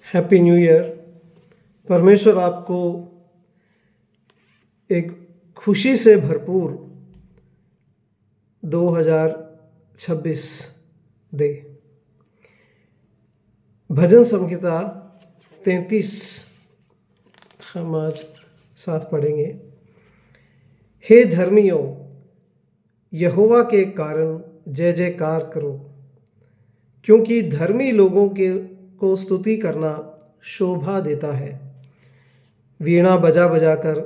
Happy new year. परमेश्वर आपको एक खुशी से भरपूर 2026 दे। भजन संहिता 33 हम आज साथ पढ़ेंगे। हे धर्मियों, यहोवा के कारण जय जयकार करो, क्योंकि धर्मी लोगों को स्तुति करना शोभा देता है। वीणा बजा बजाकर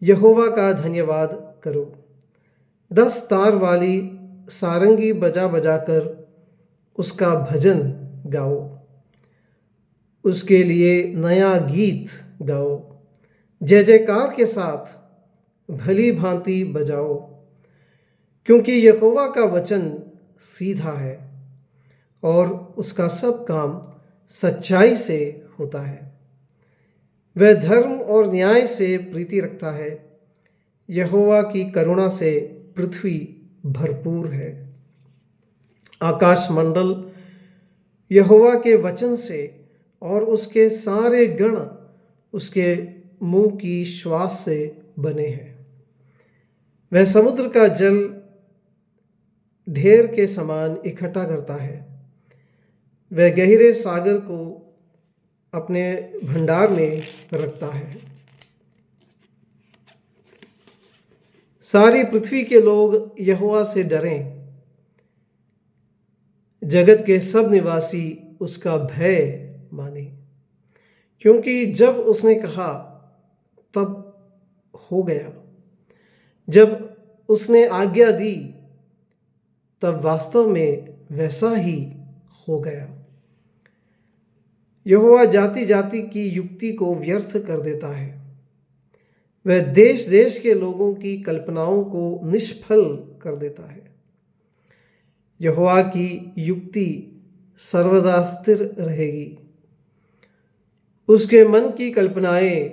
यहोवा का धन्यवाद करो। 10 तार वाली सारंगी बजा बजाकर उसका भजन गाओ। उसके लिए नया गीत गाओ। जय जयकार के साथ भली भांति बजाओ, क्योंकि यहोवा का वचन सीधा है और उसका सब काम सच्चाई से होता है। वह धर्म और न्याय से प्रीति रखता है। यहोवा की करुणा से पृथ्वी भरपूर है। आकाश मंडल यहोवा के वचन से और उसके सारे गण उसके मुंह की श्वास से बने हैं। वह समुद्र का जल ढेर के समान इकट्ठा करता है। वह गहरे सागर को अपने भंडार में रखता है। सारी पृथ्वी के लोग यहोवा से डरें। जगत के सब निवासी उसका भय माने, क्योंकि जब उसने कहा तब हो गया। जब उसने आज्ञा दी तब वास्तव में वैसा ही हो गया। यहोवा जाति जाति की युक्ति को व्यर्थ कर देता है। वह देश देश के लोगों की कल्पनाओं को निष्फल कर देता है। यहोवा की युक्ति सर्वदा स्थिर रहेगी। उसके मन की कल्पनाएं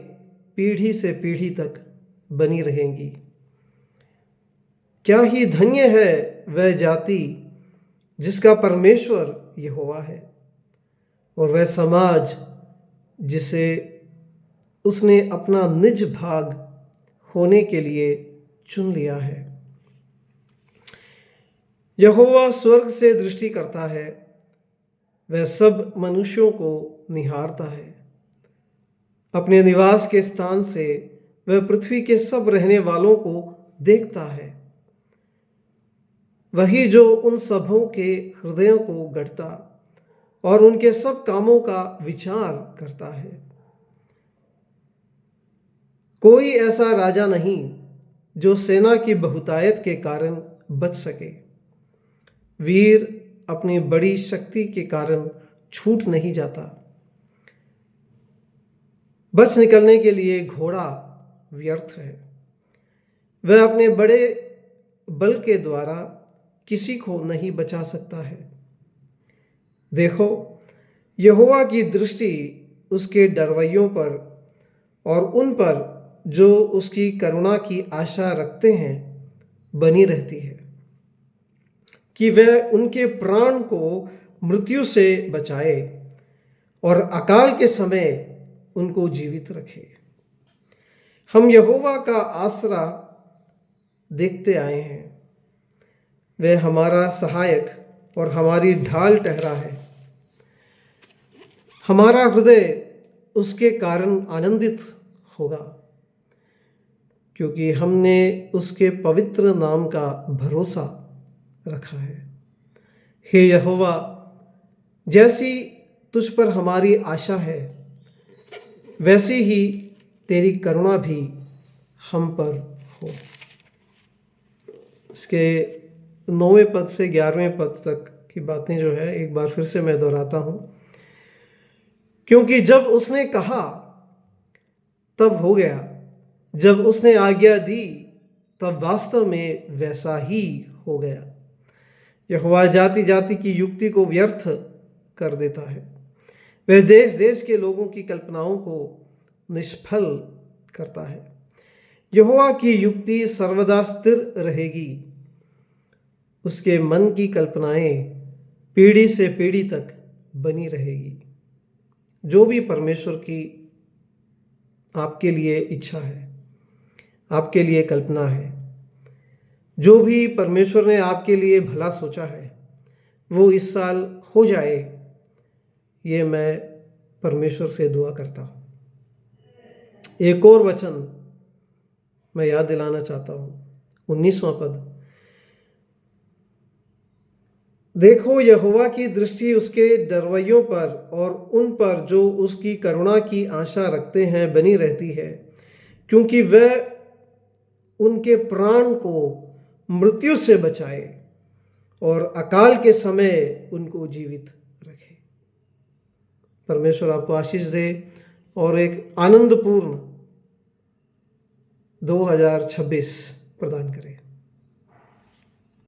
पीढ़ी से पीढ़ी तक बनी रहेंगी। क्या ही धन्य है वह जाति जिसका परमेश्वर यहोवा है, और वह समाज जिसे उसने अपना निज भाग होने के लिए चुन लिया है। यहोवा स्वर्ग से दृष्टि करता है। वह सब मनुष्यों को निहारता है। अपने निवास के स्थान से वह पृथ्वी के सब रहने वालों को देखता है। वही जो उन सबों के हृदयों को गढ़ता और उनके सब कामों का विचार करता है। कोई ऐसा राजा नहीं जो सेना की बहुतायत के कारण बच सके। वीर अपनी बड़ी शक्ति के कारण छूट नहीं जाता। बच निकलने के लिए घोड़ा व्यर्थ है। वह अपने बड़े बल के द्वारा किसी को नहीं बचा सकता है। देखो, यहोवा की दृष्टि उसके डरवैयों पर और उन पर जो उसकी करुणा की आशा रखते हैं बनी रहती है, कि वह उनके प्राण को मृत्यु से बचाए और अकाल के समय उनको जीवित रखे। हम यहोवा का आसरा देखते आए हैं। वह हमारा सहायक और हमारी ढाल ठहरा है। हमारा हृदय उसके कारण आनंदित होगा, क्योंकि हमने उसके पवित्र नाम का भरोसा रखा है। हे यहोवा, जैसी तुझ पर हमारी आशा है, वैसी ही तेरी करुणा भी हम पर हो। इसके 9वें पद से 11वें पद तक की बातें जो है एक बार फिर से मैं दोहराता हूं। क्योंकि जब उसने कहा तब हो गया। जब उसने आज्ञा दी तब वास्तव में वैसा ही हो गया। यहोवा जाति जाति की युक्ति को व्यर्थ कर देता है। वह देश देश के लोगों की कल्पनाओं को निष्फल करता है। यहोवा की युक्ति सर्वदा स्थिर रहेगी। उसके मन की कल्पनाएं पीढ़ी से पीढ़ी तक बनी रहेगी। जो भी परमेश्वर की आपके लिए इच्छा है, आपके लिए कल्पना है, जो भी परमेश्वर ने आपके लिए भला सोचा है, वो इस साल हो जाए, ये मैं परमेश्वर से दुआ करता हूँ। एक और वचन मैं याद दिलाना चाहता हूँ, 19वां पद। देखो, यहोवा की दृष्टि उसके डरवैयों पर और उन पर जो उसकी करुणा की आशा रखते हैं बनी रहती है, क्योंकि वह उनके प्राण को मृत्यु से बचाए और अकाल के समय उनको जीवित रखे। परमेश्वर आपको आशीष दे और एक आनंदपूर्ण 2026 प्रदान करे।